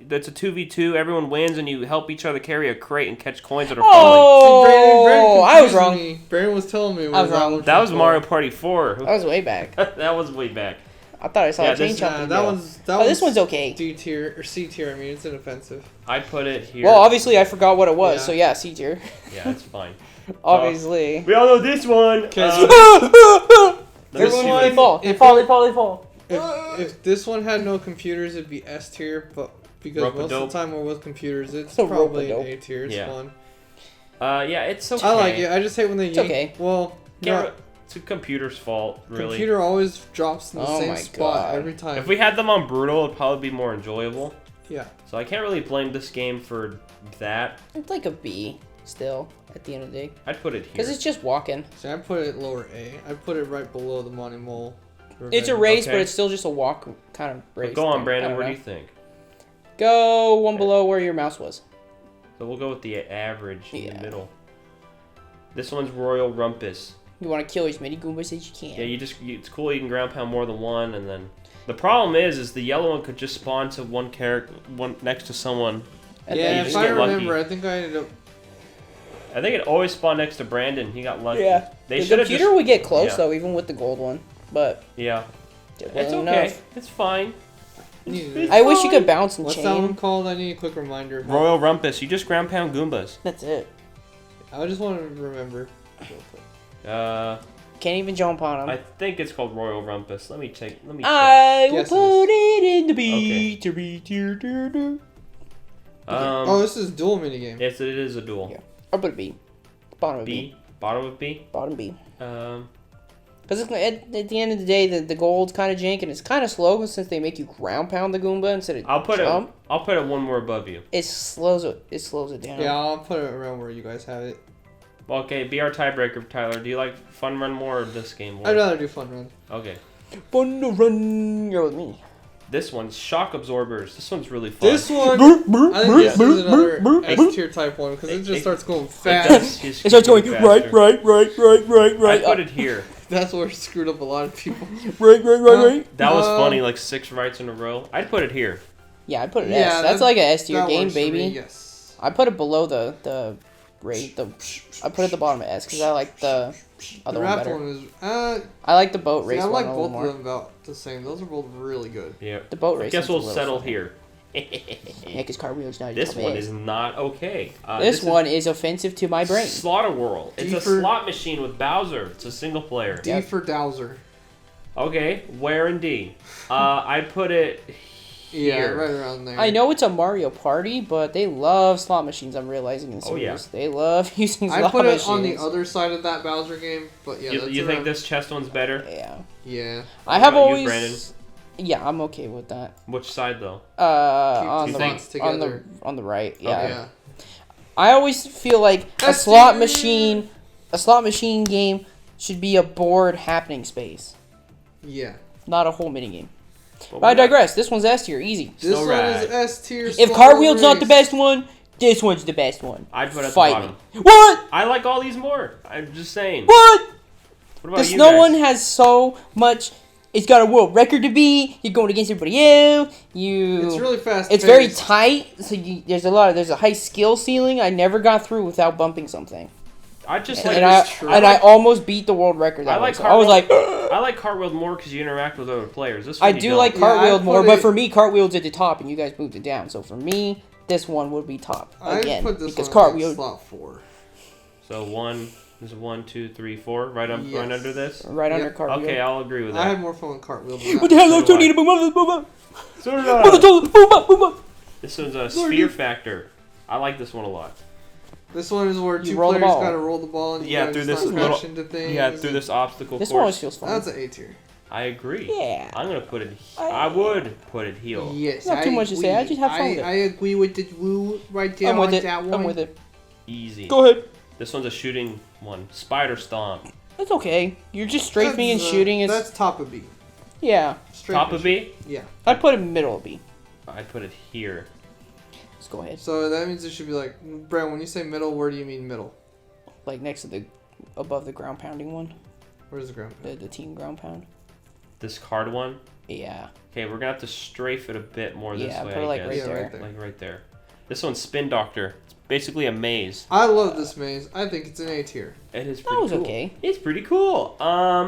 that's a 2v2. Everyone wins and you help each other carry a crate and catch coins that are falling. Oh, I was confused wrong. me. Brandon was telling me. I was wrong. one That was from Mario Party 4. That was way back. That was way back. I thought I saw Yeah, a chain this- chomp. Nah, in that the one's. That Oh, this one's okay. D tier or C tier. I mean, it's inoffensive. I put it here. Well, obviously I forgot what it was, Yeah. so yeah, C tier. Yeah, it's fine. Obviously. We all know this one. Okay, Let me Everyone, see they what- fall. They if fall. it- They fall. They fall. If this one had no computers, it'd be S tier. But because most of Rope-a-dope. the time we're with computers, it's So probably an rope-a-dope. A tier. It's Yeah. fun. Yeah, it's okay. I like it. I just hate when they It's yank. okay. Well, Can't no, re- It's a computer's fault, really. computer always drops in the Oh same my spot God. every time. If we had them on brutal, it'd probably be more enjoyable. Yeah. So I can't really blame this game for that. It's like a B still at the end of the day. I'd put it here. Because it's just walking. See, I put it lower A. I put it right below the Monty Mole. It's a race, Okay. but it's still just a walk kind of race. Go on, thing. I Brandon. don't Where do know. you think? Go one below where your mouse was. So we'll go with the average in Yeah. the middle. This one's Royal Rumpus. You want to kill as many Goombas as you can. Yeah, it's cool. You can ground pound more than one, and then the problem is the yellow one could just spawn to one character, one next to someone. And Yeah, then you if just I get lucky. remember, I think I ended up. I think it always spawned next to Brandon. He got lucky. Yeah. They the should have computer just. would get close yeah. though, even with the gold one. But Yeah, it it's wasn't okay. enough. It's fine. I wish you could bounce and What's that one chain. called? I need a quick reminder. Royal Rumpus. You just ground pound Goombas. That's it. I just want to remember. Can't even jump on them. I think it's called Royal Rumpus. Let me check. Let me check. I will Yes, it put it in the Okay. B to B tier. Oh, this is dual minigame. Yes, it is a duel. Yeah. I'll put a B. Bottom of B. B, bottom of B. Bottom B. Um, Because at the end of the day, the gold's kind of jank and it's kind of slow since they make you ground pound the Goomba instead of I'll put jump. it one more above you. It slows it down. Yeah, I'll put it around where you guys have it. Okay, be our tiebreaker, Tyler. Do you like Fun Run more or this game more? I'd rather do fun run. Okay. Fun to run. You're with me. This one's Shock Absorbers. This one's really fun. This one, I think this is another S tier type one because it just starts going fast. It It starts going right. I put it here. That's where it screwed up a lot of people. Right. That was Um, funny, like 6 rights in a row. I'd put it here. Yeah, I put it Yeah, S. That's like a S tier That game, works for me, baby. yes. I put it below the rate. I put it at the bottom of S because I like the other The one wrapped better. one is. I like the boat See, race I like one a both little of more. them about the same. Those are both really good. Yeah. The boat I race. guess one's we'll a settle little here. Yeah, because cartwheels not. This one is not okay. This one is offensive to my brain. Slaughter World. It's D a for- slot machine with Bowser. It's a single player. D for Dowser. Okay, where in D? I put it Yeah, here. right around there. I know it's a Mario Party, but they love slot machines. I'm realizing in the Oh, yeah. series. They love using I slot put machines. it on the other side of that Bowser game, but yeah, You that's think around- this chest one's better? Yeah. Yeah. I have about you, always. Brandon? Yeah, I'm okay with that. Which side though? On two the spots on the together. on the right. Yeah. Okay. Yeah. I always feel like a That's slot the- machine game should be a board happening space, Yeah. not a whole mini game. Well, But I digress. This one's S tier, easy. This Snow one Ride. is S tier. If cartwheel's not the best one, This one's the best one. I'd put it at the Fight bottom. me. What? I like all these more. I'm just saying. What? What about The you snow guys? one has so much. It's got a world record to be. You're going against everybody else. It's really fast. It's very tight. So there's a high skill ceiling. I never got through without bumping something. I just And, like. I almost beat the world record. That I like way. So I was like, I like cartwheel more because you interact with other players. This one I you do don't. like Yeah, cartwheel I'd more, put but it- for me, cartwheel's at the top, and you guys moved it down. So for me, this one would be top again I put this because one cartwheel. in slot 4. So one. There's 1, 2, 3, 4. Right up. Yes. Right under this. Right under Yep. cartwheel. Okay, I'll agree with I that. had more fun with cartwheel than What that. the hell? So I'm do I. turning to move up. So did I. Move up, move up. This one's a sphere factor. I like this one a lot. This one is where You 2 roll the players ball. gotta roll the ball and you Yeah, guys through this start little- crash into things. Yeah, through this obstacle This one always course. feels fun. That's an A tier. I agree. Yeah. I'm gonna put it. I would put it heel. Yes, Not too much to say, I just have fun with it. I agree with the rule right there I'm with on it. that one. I'm with it. Easy. Go ahead. This one's a shooting one. Spider stomp. That's okay. You're just strafing and That's, shooting. Is That's top of B. yeah. Straight Top of B. Yeah. I'd put it middle of B. I'd put it here. Let's go ahead. So that means it should be like, Brad, when you say middle, where do you mean middle? Like next to above the ground pounding one. Where's the ground? The team ground pound. This card one. Yeah. Okay, we're gonna have to strafe it a bit more this Yeah, way. put it I like guess. right Yeah, there. right there. Like right there. This one's Spin Doctor. It's basically a maze. I love this maze. I think it's an A tier. It is pretty was cool. okay. It's pretty cool.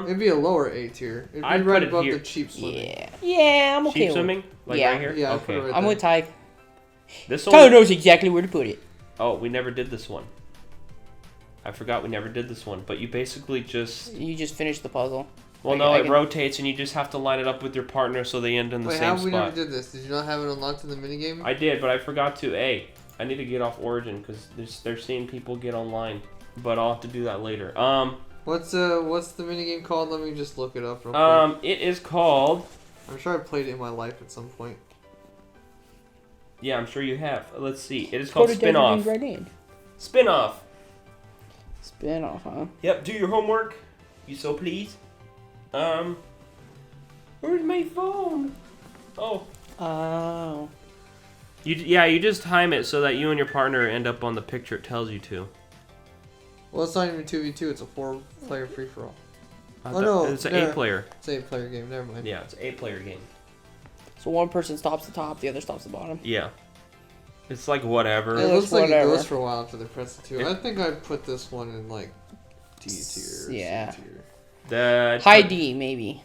It'd be a lower A tier. It'd be I'd right put it above here. the cheap swimming. Yeah. Yeah, I'm okay cheap with swimming, like Yeah. right here. Yeah, I'd put okay. it right I'm there. with Ty. This Tyler one. knows exactly where to put it. Oh, we never did this one. I forgot we never did this one. But you basically just. You just finished the puzzle. Well, I- no, I it can- rotates, and you just have to line it up with your partner so they end in the Wait, same how we never spot. did this? Did you not have it unlocked in the minigame? I did, but I forgot to. I need to get off Origin because they're seeing people get online. But I'll have to do that later. What's the minigame called? Let me just look it up real quick. It is called. I'm sure I played it in my life at some point. Yeah, I'm sure you have. Let's see. It is called Put it Spin Off. right in. Spin Off. Spin off, huh? Yep. Do your homework. You so please. Where's my phone? Oh. Oh. You just time it so that you and your partner end up on the picture it tells you to. Well, it's not even 2v2. It's a 4-player free-for-all. Oh no, it's an no. 8-player. It's an 8-player game. Never mind. Yeah, it's an 8-player game. So one person stops the top, the other stops the bottom. Yeah. It's like whatever. It It looks looks like whatever. it goes for a while after they press the 2. Yeah. I think I'd put this one in like D tier. Yeah. C tier. The High D, maybe.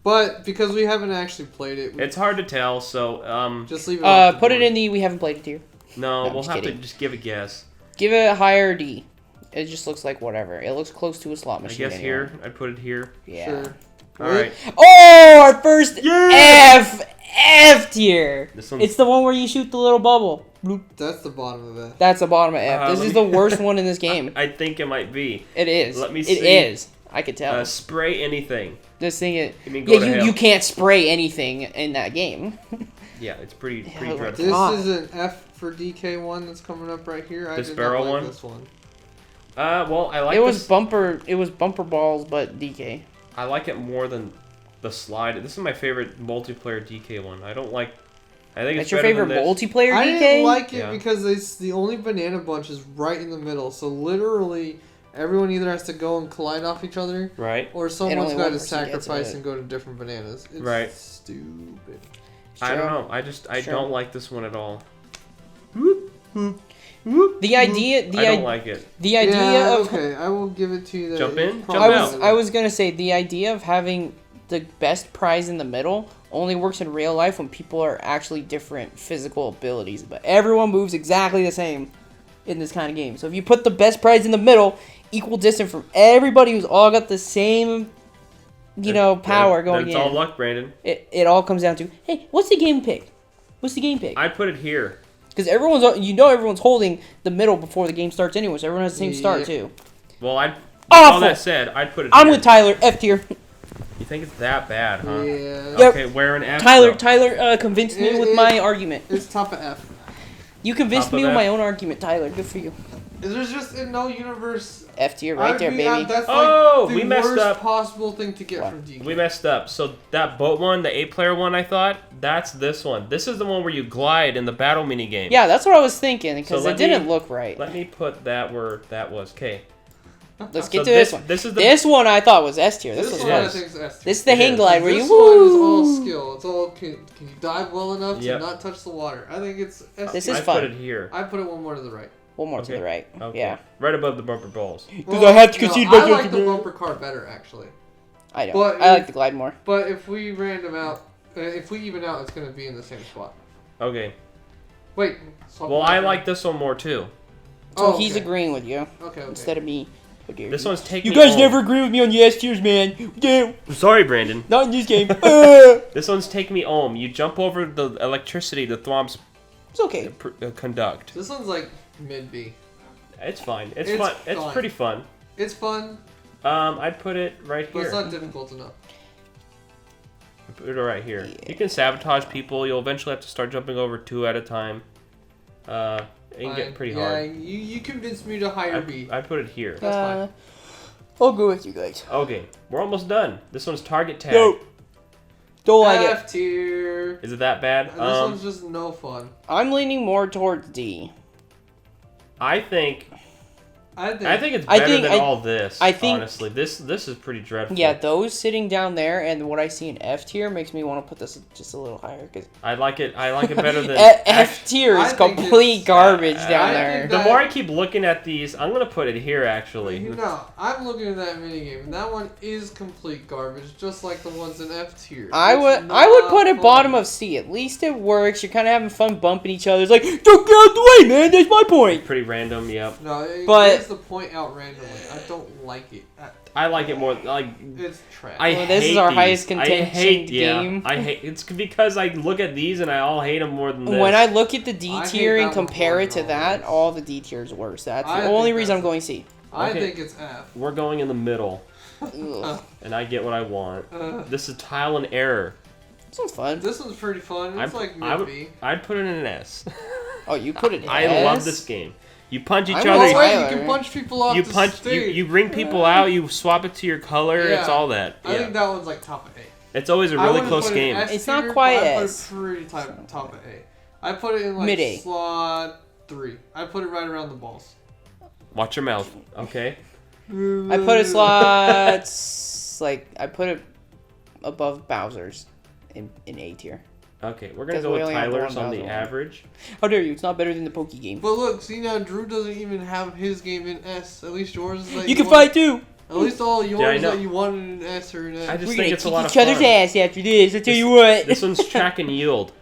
But because we haven't actually played it, we It's hard to tell, so just leave it. off the Put it board. in the we haven't played it tier. no, I'm we'll just have kidding. to just give a guess. Give it a higher D. It just looks like whatever. It looks close to a slot I machine. guess anyway. here. I'd put it here. Yeah. Sure. All right. Oh, our first Yeah! F tier. This one's It's the one where you shoot the little bubble. Bloop. That's the bottom of it. That's the bottom of F. This let is me- the worst one in this game. I think it might be. It is. Let me It see. is. I could tell. Spray anything. This thing is. You mean go Yeah, to you, hell. you can't spray anything in that game. Yeah, it's pretty Yeah, dreadful. This God. is an F for DK1 that's coming up right here. I This did barrel not like one? this one. Well, I like It was this. bumper. It was bumper balls, but DK. I like it more than the slide. This is my favorite multiplayer DK one. I don't like. I think it's That's your better favorite than this. multiplayer I DK? didn't like it Yeah. because it's the only banana bunch is right in the middle. So literally, everyone either has to go and collide off each other, Right. or someone's only got one to person gets sacrifice it. and go to different bananas. It's Right. stupid. I don't Sure. know. I Sure. don't like this one at all. The idea. I don't like it. The idea Yeah, of. okay, I will give it to you. That Jump it's in, probably jump out. I was gonna say the idea of having the best prize in the middle only works in real life when people are actually different physical abilities, but everyone moves exactly the same in this kind of game. So if you put the best prize in the middle, equal distance from everybody who's all got the same, power going It's in, all luck, Brandon. it all comes down to, hey, what's the game pick? What's the game pick? I'd put it here. Because everyone's holding the middle before the game starts anyway, so everyone has the same start Yep. too. Well, all Awful. that said, I'd put it I'm here. with Tyler, F tier. You think it's that bad, huh? Yeah. Yep. Okay, where an F? Tyler though? convinced me It- with it- my argument. It's top of F. You convinced Top me of with my F. own argument, Tyler. Good for you. There's just in no universe. F tier right there, baby. That's Oh, the we messed worst up. possible thing to get What? from DK. We messed up. So that boat one, the 8-player one, I thought, that's this one. This is the one where you glide in the battle minigame. Yeah, that's what I was thinking because So it didn't look right. Let me put that where that was. Okay. Let's get So to this one. This is the This one I thought was S tier. This was one I yes. think is S tier. This is the It hang is. glide where This you one is all woo. skill. It's all can you dive well enough Yep. to not touch the water. I think it's S This tier. is I fun. put it here. I put it one more to the right. One more to Okay. the right. Okay. Yeah. Right above the bumper balls. Because I have to concede I my like the judgment. bumper car better actually. I know. But I if- like the glide more. But if we random out, if we even out, it's gonna be in the same spot. Okay. Wait. swap Well, it back I around. like this one more too. So Oh, he's okay. agreeing with you Okay. instead of me. Okay. This one's taking You guys home. never agree with me on the S tiers, man. Yeah, Sorry, Brandon. not in this game. This one's take me home. You jump over the electricity the thwomps It's okay. conduct. This one's like mid B. It's fine. It's It's fun. It's fine. pretty fun. It's fun, I'd put it right but it's here. not difficult enough. Put it right here. Yeah. You can sabotage people. You'll eventually have to start jumping over 2 at a time. It can get pretty yeah, hard. you convinced me to hire B. I put it here. That's fine. I'll go with you guys. Okay, we're almost done. This one's target tag. No. Don't like it. F tier. Is it that bad? This one's just no fun. I'm leaning more towards D. I think I think it's I better think than I- all this. I think- honestly, this is pretty dreadful. Yeah, those sitting down there and what I see in F tier makes me want to put this just a little higher because I like it better than F tier I is think complete it's- garbage I down think there. The that- more I keep looking at these, I'm gonna put it here actually. No, I'm looking at that minigame, and that one is complete garbage, just like the ones in F tier. I It's would not put it fun. bottom of C. At least it works. You're kind of having fun bumping each other. It's like, don't get out the way, man. That's my point. Pretty random. Yep. No, it But- gets the point out randomly. I don't like it. I like it more. Like It's trash. I Well, this is hate our these. highest I contention hate, game. Yeah, I hate. It's because I look at these and I all hate them more than this. When I look at the D I hate tier and that one compare more it to than all that, this. all the D tier is worse. That's I the only think reason I'm that's- going C. I Okay. think it's F. We're going in the middle, Ugh. and I get what I want. Uh, This is trial and error. This one's fun. this one's pretty fun. It's like I mid would, B. I'd put it in an S. Oh, you put it in I S? love this game. You punch each I'm other. all Oh, wait, you Tyler. can punch people off You the punch. stage. You bring people out. You swap it to your color. It's Yeah. all that. I Yeah. think that one's like top of A. It's always a I really wouldn't close put it in game. S It's not tier, quite but I put S. it pretty top of A. I put it in like Mid-A. slot 3. I put it right around the balls. Watch your mouth. Okay. I put it slots like I put it above Bowser's in A tier. Okay. We're gonna 'Cause go we with only have the Tyler's one on the Bowser one. average. How dare you? It's not better than the Poke game. But look, see now Drew doesn't even have his game in S. At least yours is like You can fight too. At least all I yours know. that you wanted in S or in S. I just We're think gonna it's a kick lot of each other's fun. ass after this. I tell you what. This one's track and yield.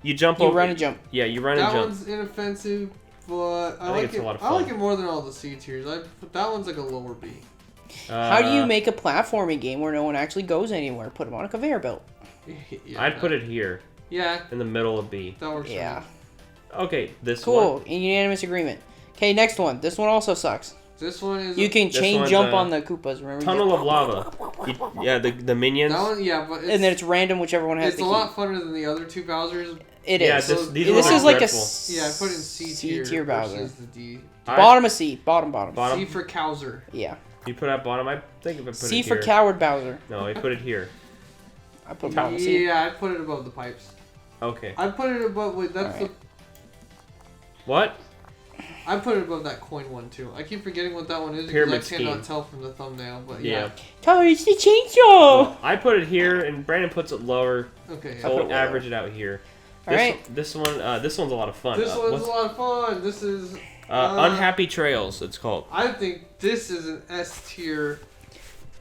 You jump You over. run and jump. Yeah, you run and that jump. one's inoffensive, but I think like it's it. a lot of I like fun. it more than all the C tiers. That one's like a lower B. How do you make a platforming game where no one actually goes anywhere? Put them on a conveyor belt. Yeah, I'd put it here Yeah, in the middle of B. that works. Yeah. For me. Okay, this Cool. one. In unanimous agreement. Okay, next one. This one also sucks. This one is. You can This chain one's, jump on the Koopas. Remember? Tunnel of lava. Yeah, the minions. That one, yeah, but it's, And then it's random, whichever one has it's the a key. lot funner than the other two Bowsers. It Yeah, is. these This ones is are like dreadful. Yeah, I put it in C tier. tier Bowser. versus the D. Bottom of C. Bottom. Bottom. C for Cowser. Yeah. You put at bottom. I think if I put C it for here. coward Bowser. No, I put it here. I put bottom of C. Yeah, I put it above the pipes. Okay. I put it above. Wait, that's Alright. What? I put it above that coin one too. I keep forgetting what that one is Pyramid because I cannot scheme. tell from the thumbnail. But Yeah. yeah. Tyler, it's the chainsaw. I put it here, and Brandon puts it lower. Okay. So put we'll it lower. average it out here. Alright. This one. This one's a lot of fun. This one's what's- a lot of fun. This is. Unhappy Trails. It's called. I think this is an S tier.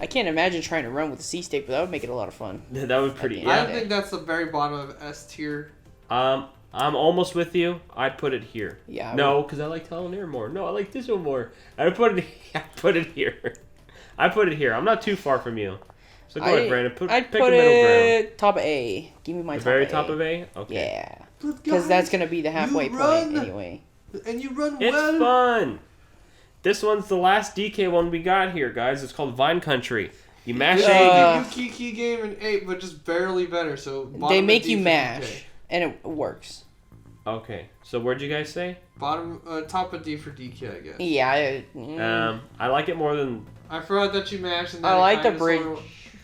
I can't imagine trying to run with a C stick, but that would make it a lot of fun. That was pretty. Yeah. Yeah. I think that's the very bottom of S tier. I'm almost with you. I'd put it here. Yeah. I No, because I like Talon more. No, I like this one more. I put it. I put it here. I put it here. I'm not too far from you. So go ahead, Brandon. I'd Pick put a middle ground. it top of A. Give me my The top very of top A. of A. Okay. Yeah. But Because guys, that's going to be the halfway point run. anyway. And you run It's well. fun. This one's the last DK one we got here, guys. It's called Vine Country. You mash It's A. like a Kiki game in 8, but just barely better. So They bottom make of D you for mash, DK. and it works. Okay, so what'd you guys say? Top of D for DK, I guess. Yeah. I like it more than. I forgot that you mashed. And I like the bridge.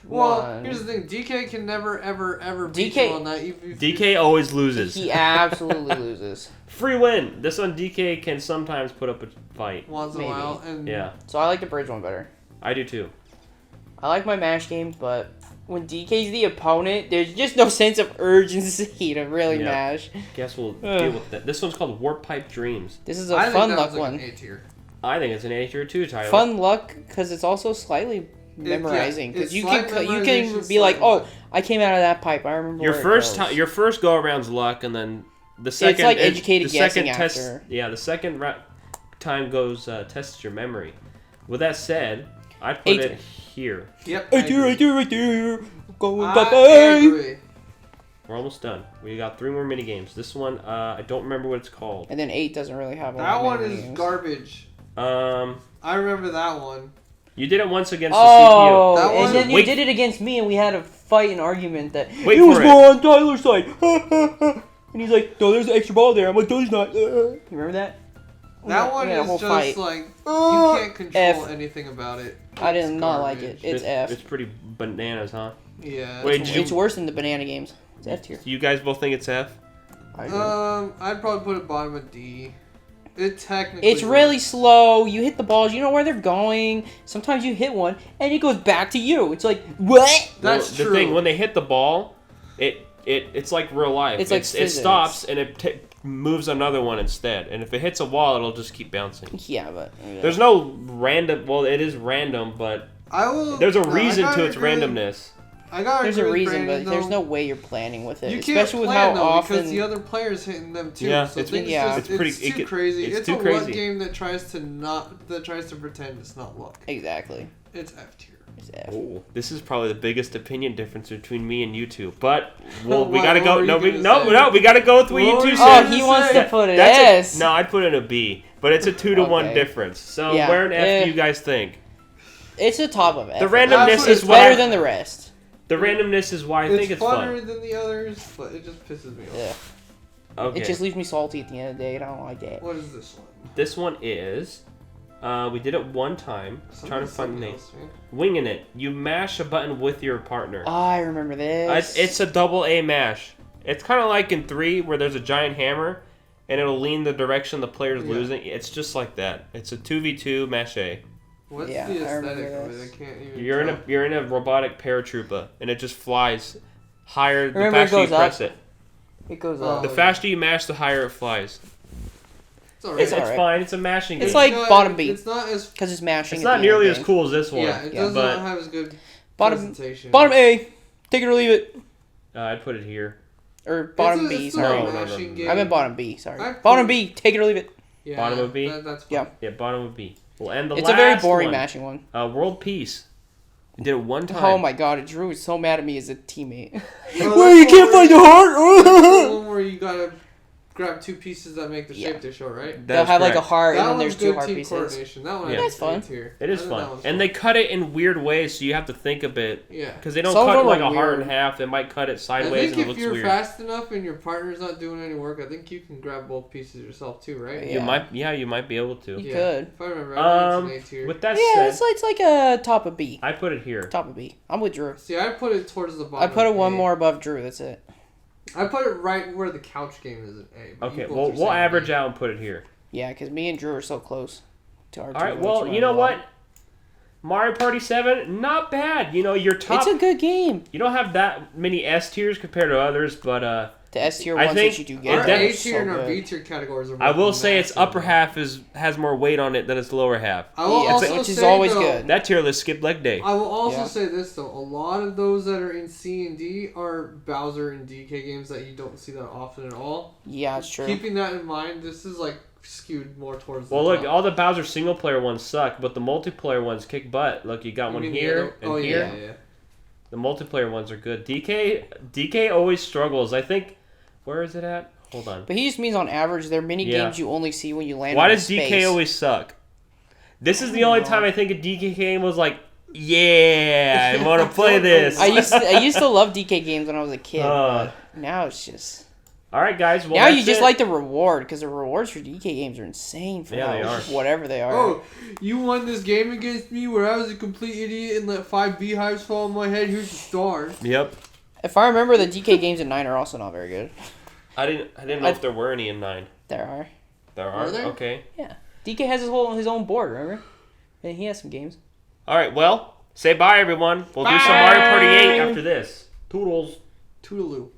Well, one. here's the thing: DK can never, ever beat DK you on that. DK always loses. He absolutely loses. Free win. This one DK can sometimes put up a fight. Once in a while, and Yeah, So I like the bridge one better. I do too. I like my mash game, but when DK's the opponent, there's just no sense of urgency to really Yeah. mash. Guess we'll deal with that. This one's called Warp Pipe Dreams. This is a I think fun that luck was like one. an A tier. I think it's an A tier too, Tyler. Fun luck because it's also slightly memorizing. yeah, Because it's you slight can memorization, be like, slight luck. oh, I came out of that pipe. I remember Your where it first goes. time, your first go around's luck, and then the second. like educated the second guessing test, after. Yeah, the second time goes tests your memory. With that said, I put A it tier. here. Yep. Right there. Going I bye-bye. agree. We're almost done. We got 3 more mini games. This one, I don't remember what it's called. And then 8 doesn't really have a That lot one of is games. garbage. I remember that one. You did it once against Oh, That one- and then you Wait. did it against me, and we had a fight and argument that Wait it was for more on Tyler's side. And he's like, no, there's an extra ball there. I'm like, no, there's not. You remember that? That one We had a is whole just fight. like you can't control F. anything about it. I did It's not like garbage. it. It's F. It's pretty bananas, huh? Yeah. Wait, It's, did you- it's worse than the banana games. It's F tier. You guys both think it's F? I agree. I'd probably put it bottom of D. It technically. It's really slow. You hit the balls. You know where they're going. Sometimes you hit one, and it goes back to you. It's like, what? That's The true. thing, when they hit the ball, it's like real life. It's like it physics. stops and it moves another one instead. And if it hits a wall, it'll just keep bouncing. Yeah, but... There's no random. Well, it is random, but I will. there's a no, reason I to its gotta agree with- randomness. I gotta There's agree a with reason, Brandon, but there's though. no way you're planning with it. You can't Especially with plan how though often... because the other player's hitting them too. Yeah, so it's- things yeah. just, It's pretty- it's it too could- crazy. it's It's too a crazy. luck game that tries to pretend it's not luck. Exactly. It's F tier. It's F. Oh, this is probably the biggest opinion difference between me and you two. But we What- gotta what go. were No, you we, gonna no, say? no, we gotta go with what you What two were you said. Oh, he wants to say? put it That's S. no, I'd put it in a B, but it's a 2-to-1 Okay. difference. So Yeah. where in F Eh. do you guys think? It's the top of F. The randomness That's is It's what better I- than the rest. The randomness is why I think it's funner fun. than the others, but it just pisses me off. Yeah. Okay. It just leaves me salty at the end of the day, and I don't like that. What is this one? This one is. We did it one time. Trying to find the name. else, man. Winging it. You mash a button with your partner. I remember this. It's a double A mash. It's kind of like in 3 where there's a giant hammer and it'll lean the direction the player's Yeah. losing. It's just like that. It's a 2v2 mash A. What's Yeah, the I remember aesthetic of this. it? I can't even. You're in a robotic paratrooper and it just flies higher the Remember, it faster you goes press up. it. It goes Oh. up. The faster you mash, the higher it flies. It's alright. It's alright. fine. It's a mashing It's game. like No, bottom B. It's not as. Because it's mashing. It's at not the end of nearly the as game. cool as this one. Yeah, it Yeah. does But- not have as good Bottom, presentation. bottom A. Take it or leave it. I'd put it here. Or bottom B, It's sorry. not a No, no, mashing no. game. I meant bottom B, sorry. I put- Bottom B, take it or leave it. Yeah, Bottom of B? That's fine. Yeah. Yeah, bottom would be. We'll end the It's last a very boring one. mashing one. World Peace. We did it one time. Oh my god, Drew is so mad at me as a teammate. Well, Well, you that's can't one find the That's the heart! one where you gotta grab two pieces that make the shape Yeah. they show, right? They'll have like a heart That and then one's there's two good heart team pieces. coordination. That one Yeah. has That's fun. tier. It is I think fun. that one's And they cut it in weird ways, so you have to think a bit. Yeah. Because they don't Some of cut them like are a heart in weird. half. They might cut it I sideways think and it if looks you're weird. fast enough and your partner's not doing any work, I think you can grab both pieces yourself too, right? Yeah. You might be able to. You could. If I remember, I think it's an A tier. With that Yeah, said, it's like a top of B. I put it here. Top of B. I'm with Drew. See, I put it towards the bottom. I put it of one A. more above Drew, that's it. I put it right where the couch game is an A. but Okay, you both well, are we'll saying average B. out and put it here. Yeah, because me and Drew are so close to our All right, well, you know what? Mario Party 7, not bad. You know, your top... It's a good game. You don't have that many S tiers compared to others, but The S tier I ones think that you do it get. Our def- A are tier so and our good. B tier categories are. I will both say its massive. upper half has more weight on it than its lower half. I will Yeah, also which is say, always though, good. That tier list skipped leg day. I will also Yeah. say this though: a lot of those that are in C and D are Bowser and DK games that you don't see that often at all. Yeah, it's true. Keeping that in mind, this is like skewed more towards. Well, the look, top. all the Bowser single player ones suck, but the multiplayer ones kick butt. Look, you got You one mean the here other- and oh, here. Yeah. The multiplayer ones are good. DK always struggles. I think. Where is it at? Hold on. But he just means on average, they're mini Yeah. games you only see when you land Why on does space. DK always suck? This is the only time I think a DK game was like, yeah, I want to play this. I used to love DK games when I was a kid, Uh. but now it's just... All right, guys. Well, now you that's just it. like the reward, because the rewards for DK games are insane for Yeah, they are. whatever they are. Oh, you won this game against me where I was a complete idiot and let 5 beehives fall on my head. Here's the star. Yep. If I remember, the DK games in 9 are also not very good. I didn't know if there were any in 9. There are. There are. there? Okay. Yeah. DK has his own board, remember? And he has some games. All right. Well, say bye, everyone. We'll do some Bye. Mario Party 8 after this. Toodles. Toodaloo.